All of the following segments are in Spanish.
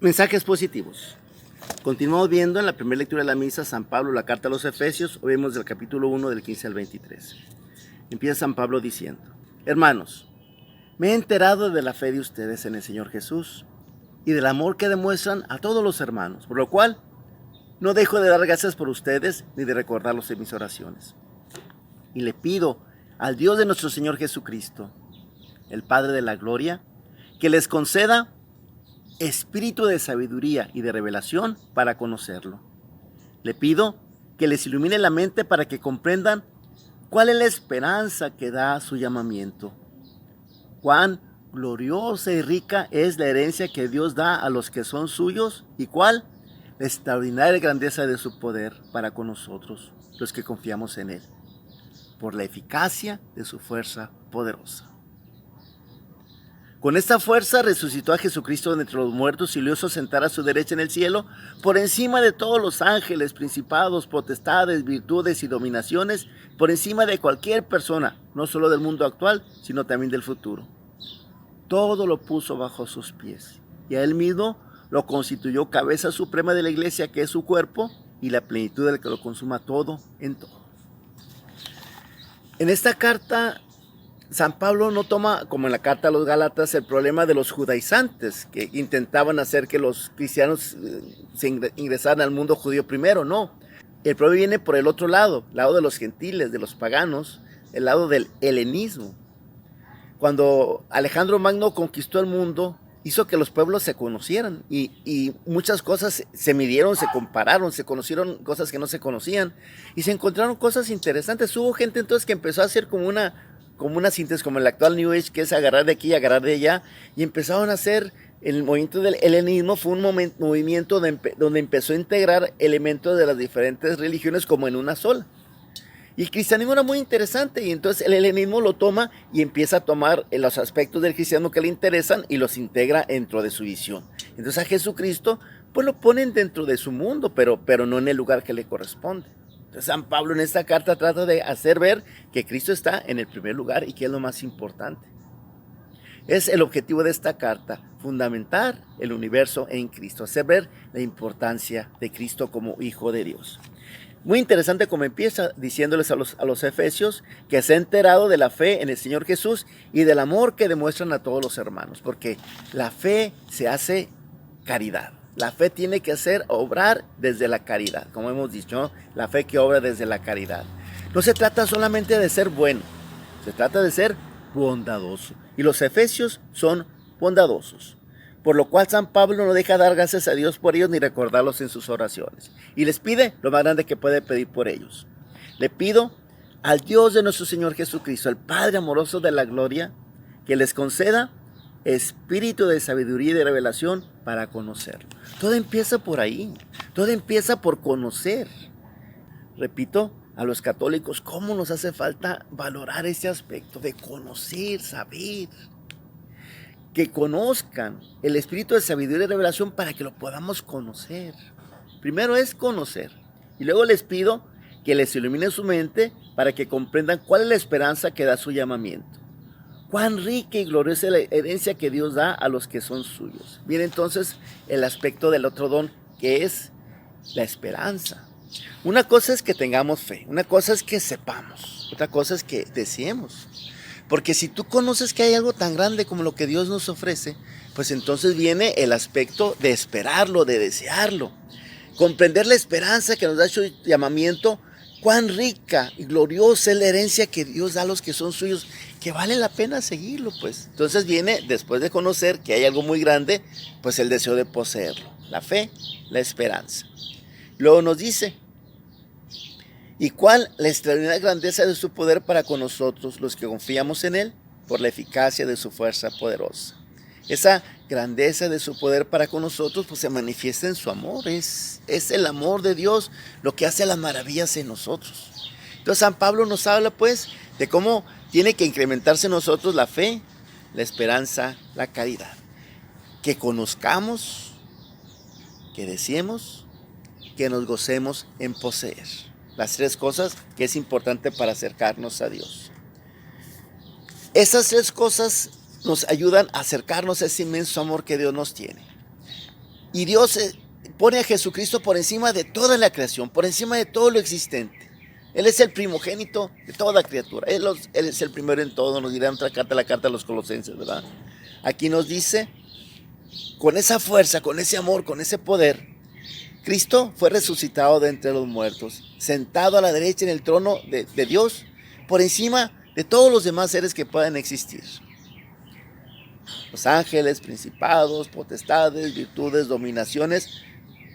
Mensajes positivos. Continuamos viendo en la primera lectura de la misa San Pablo, la carta a los Efesios. Hoy vemos del capítulo 1 del 15 al 23. Empieza San Pablo diciendo: Hermanos, me he enterado de la fe de ustedes en el Señor Jesús y del amor que demuestran a todos los hermanos, por lo cual no dejo de dar gracias por ustedes ni de recordarlos en mis oraciones. Y le pido al Dios de nuestro Señor Jesucristo, el Padre de la Gloria, que les conceda espíritu de sabiduría y de revelación para conocerlo. Le pido que les ilumine la mente para que comprendan cuál es la esperanza que da su llamamiento, cuán gloriosa y rica es la herencia que Dios da a los que son suyos y cuál la extraordinaria grandeza de su poder para con nosotros, los que confiamos en Él, por la eficacia de su fuerza poderosa. Con esta fuerza resucitó a Jesucristo de entre los muertos y lo hizo sentar a su derecha en el cielo, por encima de todos los ángeles, principados, potestades, virtudes y dominaciones, por encima de cualquier persona, no solo del mundo actual, sino también del futuro. Todo lo puso bajo sus pies, y a Él mismo lo constituyó cabeza suprema de la iglesia, que es su cuerpo, y la plenitud del que lo consuma todo en todo. En esta carta, San Pablo no toma, como en la carta a los Gálatas, el problema de los judaizantes que intentaban hacer que los cristianos se ingresaran al mundo judío primero. No, el problema viene por el otro lado de los gentiles, de los paganos, el lado del helenismo. Cuando Alejandro Magno conquistó el mundo, hizo que los pueblos se conocieran y muchas cosas se midieron, se compararon, se conocieron cosas que no se conocían y se encontraron cosas interesantes. Hubo gente entonces que empezó a hacer como una síntesis, como el actual New Age, que es agarrar de aquí y agarrar de allá, y empezaron a hacer el movimiento del helenismo. Fue un movimiento donde empezó a integrar elementos de las diferentes religiones como en una sola. Y el cristianismo era muy interesante, y entonces el helenismo lo toma y empieza a tomar los aspectos del cristianismo que le interesan y los integra dentro de su visión. Entonces a Jesucristo pues lo ponen dentro de su mundo, pero no en el lugar que le corresponde. Entonces San Pablo en esta carta trata de hacer ver que Cristo está en el primer lugar y que es lo más importante. Es el objetivo de esta carta, fundamentar el universo en Cristo, hacer ver la importancia de Cristo como Hijo de Dios. Muy interesante como empieza diciéndoles a los efesios que se ha enterado de la fe en el Señor Jesús y del amor que demuestran a todos los hermanos, porque la fe se hace caridad. La fe tiene que obrar desde la caridad, como hemos dicho, ¿no? La fe que obra desde la caridad. No se trata solamente de ser bueno, se trata de ser bondadoso. Y los efesios son bondadosos. Por lo cual San Pablo no deja de dar gracias a Dios por ellos ni recordarlos en sus oraciones. Y les pide lo más grande que puede pedir por ellos. Le pido al Dios de nuestro Señor Jesucristo, el Padre amoroso de la gloria, que les conceda espíritu de sabiduría y de revelación para conocerlo. Todo empieza por ahí. Todo empieza por conocer. Repito, a los católicos, ¿cómo nos hace falta valorar ese aspecto de conocer, saber? Que conozcan el espíritu de sabiduría y revelación para que lo podamos conocer. Primero es conocer. Y luego les pido que les ilumine su mente para que comprendan cuál es la esperanza que da su llamamiento. Cuán rica y gloriosa es la herencia que Dios da a los que son suyos. Viene entonces el aspecto del otro don, que es la esperanza. Una cosa es que tengamos fe, una cosa es que sepamos, otra cosa es que deseemos. Porque si tú conoces que hay algo tan grande como lo que Dios nos ofrece, pues entonces viene el aspecto de esperarlo, de desearlo. Comprender la esperanza que nos da su llamamiento, cuán rica y gloriosa es la herencia que Dios da a los que son suyos, que vale la pena seguirlo, pues. Entonces viene, después de conocer que hay algo muy grande, pues el deseo de poseerlo. La fe, la esperanza. Luego nos dice: ¿y cuál la extraordinaria grandeza de su poder para con nosotros, los que confiamos en Él, por la eficacia de su fuerza poderosa? Esa grandeza de su poder para con nosotros pues se manifiesta en su amor. Es el amor de Dios lo que hace las maravillas en nosotros. Entonces San Pablo nos habla pues de cómo tiene que incrementarse en nosotros la fe, la esperanza, la caridad. Que conozcamos, que deseemos, que nos gocemos en poseer. Las tres cosas que es importante para acercarnos a Dios. Esas tres cosas nos ayudan a acercarnos a ese inmenso amor que Dios nos tiene. Y Dios pone a Jesucristo por encima de toda la creación, por encima de todo lo existente. Él es el primogénito de toda criatura. Él es el primero en todo, nos dirá en otra carta, la carta a los Colosenses, ¿verdad? Aquí nos dice, con esa fuerza, con ese amor, con ese poder, Cristo fue resucitado de entre los muertos, sentado a la derecha en el trono de Dios, por encima de todos los demás seres que puedan existir. Los ángeles, principados, potestades, virtudes, dominaciones,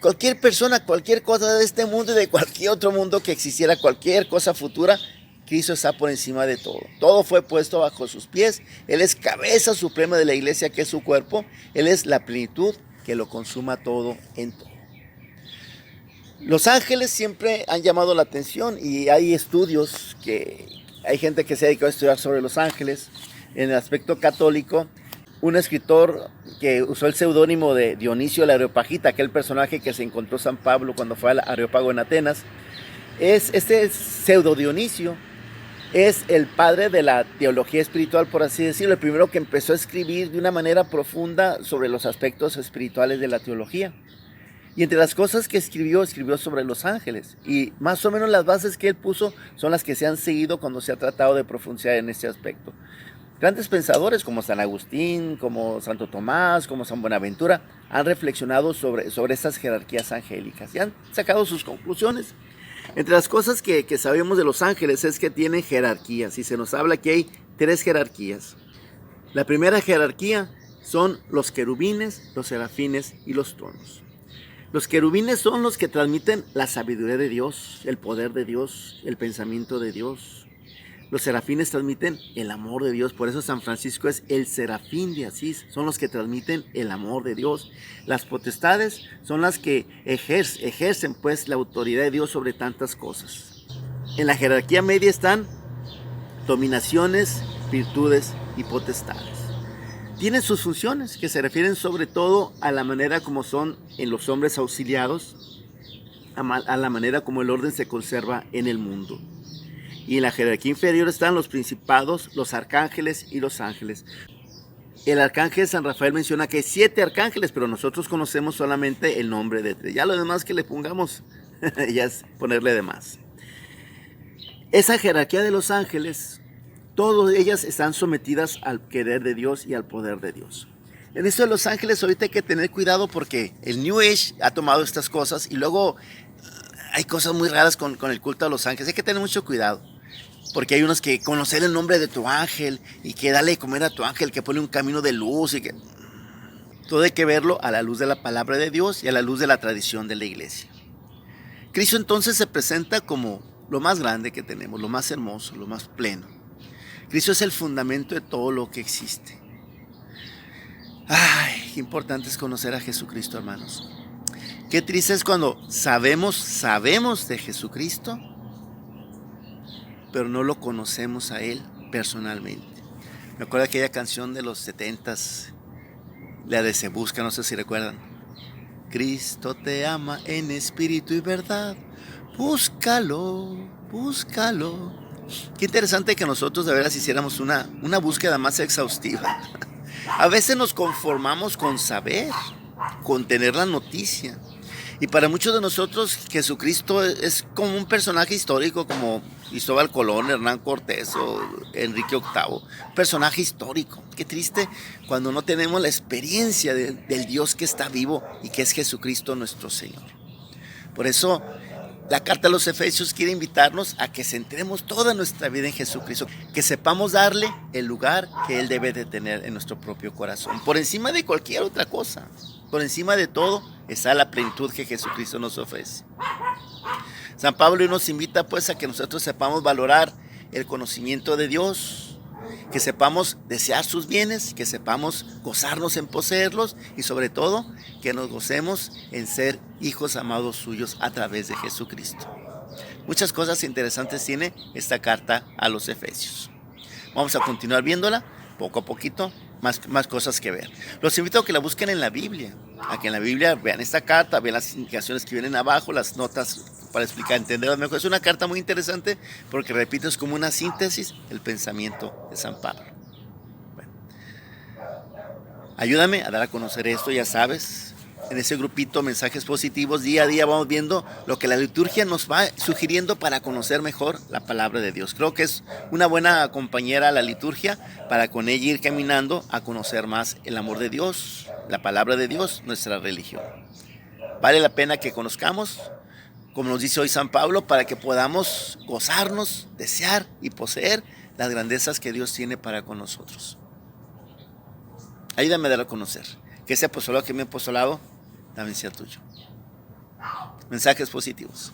cualquier persona, cualquier cosa de este mundo y de cualquier otro mundo que existiera, cualquier cosa futura, Cristo está por encima de todo. Todo fue puesto bajo sus pies. Él es cabeza suprema de la iglesia, que es su cuerpo. Él es la plenitud que lo consuma todo en todo. Los ángeles siempre han llamado la atención y hay estudios hay gente que se ha dedicado a estudiar sobre los ángeles. En el aspecto católico, un escritor que usó el seudónimo de Dionisio el Areopagita, aquel personaje que se encontró San Pablo cuando fue al Areópago en Atenas, este pseudo Dionisio es el padre de la teología espiritual, por así decirlo, el primero que empezó a escribir de una manera profunda sobre los aspectos espirituales de la teología. Y entre las cosas que escribió sobre los ángeles. Y más o menos las bases que él puso son las que se han seguido cuando se ha tratado de profundizar en este aspecto. Grandes pensadores como San Agustín, como Santo Tomás, como San Buenaventura han reflexionado sobre estas jerarquías angélicas y han sacado sus conclusiones. Entre las cosas que sabemos de los ángeles es que tienen jerarquías y se nos habla que hay 3 jerarquías. La primera jerarquía son los querubines, los serafines y los tronos. Los querubines son los que transmiten la sabiduría de Dios, el poder de Dios, el pensamiento de Dios. Los serafines transmiten el amor de Dios, por eso San Francisco es el serafín de Asís, son los que transmiten el amor de Dios. Las potestades son las que ejercen pues la autoridad de Dios sobre tantas cosas. En la jerarquía media están dominaciones, virtudes y potestades. Tienen sus funciones que se refieren sobre todo a la manera como son en los hombres auxiliados, a la manera como el orden se conserva en el mundo. Y en la jerarquía inferior están los principados, los arcángeles y los ángeles. El arcángel San Rafael menciona que hay 7 arcángeles, pero nosotros conocemos solamente el nombre de 3. Ya lo demás que le pongamos, ya es ponerle de más. Esa jerarquía de los ángeles, todas ellas están sometidas al querer de Dios y al poder de Dios. En esto de los ángeles ahorita hay que tener cuidado porque el New Age ha tomado estas cosas y luego hay cosas muy raras con el culto a los ángeles. Hay que tener mucho cuidado. Porque hay unos que conocer el nombre de tu ángel y que darle de comer a tu ángel, que pone un camino de luz y que... Todo hay que verlo a la luz de la palabra de Dios y a la luz de la tradición de la iglesia. Cristo entonces se presenta como lo más grande que tenemos, lo más hermoso, lo más pleno. Cristo es el fundamento de todo lo que existe. Ay, qué importante es conocer a Jesucristo, hermanos. Qué triste es cuando sabemos de Jesucristo, pero no lo conocemos a Él personalmente. Me acuerdo de aquella canción de los 70s, la de Se Busca, no sé si recuerdan. Cristo te ama en espíritu y verdad, búscalo, búscalo. Qué interesante que nosotros de veras hiciéramos una búsqueda más exhaustiva. A veces nos conformamos con saber, con tener la noticia. Y para muchos de nosotros Jesucristo es como un personaje histórico como Cristóbal Colón, Hernán Cortés o Enrique VIII. Un personaje histórico. Qué triste cuando no tenemos la experiencia del Dios que está vivo y que es Jesucristo nuestro Señor. Por eso la carta a los Efesios quiere invitarnos a que centremos toda nuestra vida en Jesucristo, que sepamos darle el lugar que Él debe de tener en nuestro propio corazón, por encima de cualquier otra cosa. Por encima de todo está la plenitud que Jesucristo nos ofrece. San Pablo nos invita pues a que nosotros sepamos valorar el conocimiento de Dios, que sepamos desear sus bienes, que sepamos gozarnos en poseerlos y sobre todo que nos gocemos en ser hijos amados suyos a través de Jesucristo. Muchas cosas interesantes tiene esta carta a los Efesios. Vamos a continuar viéndola poco a poquito. Más cosas que ver. Los invito a que la busquen en la Biblia, a que en la Biblia vean esta carta, vean las indicaciones que vienen abajo, las notas para explicar, entenderlas mejor. Es una carta muy interesante porque, repito, es como una síntesis del pensamiento de San Pablo. Bueno, ayúdame a dar a conocer esto, ya sabes, en ese grupito Mensajes Positivos, día a día vamos viendo lo que la liturgia nos va sugiriendo para conocer mejor la palabra de Dios. Creo que es una buena compañera la liturgia para con ella ir caminando a conocer más el amor de Dios, la palabra de Dios, nuestra religión. Vale la pena que conozcamos, como nos dice hoy San Pablo, para que podamos gozarnos, desear y poseer las grandezas que Dios tiene para con nosotros. Ayúdame a dar a conocer. Que ese apostolado que me he apostolado también sea tuyo. Mensajes Positivos.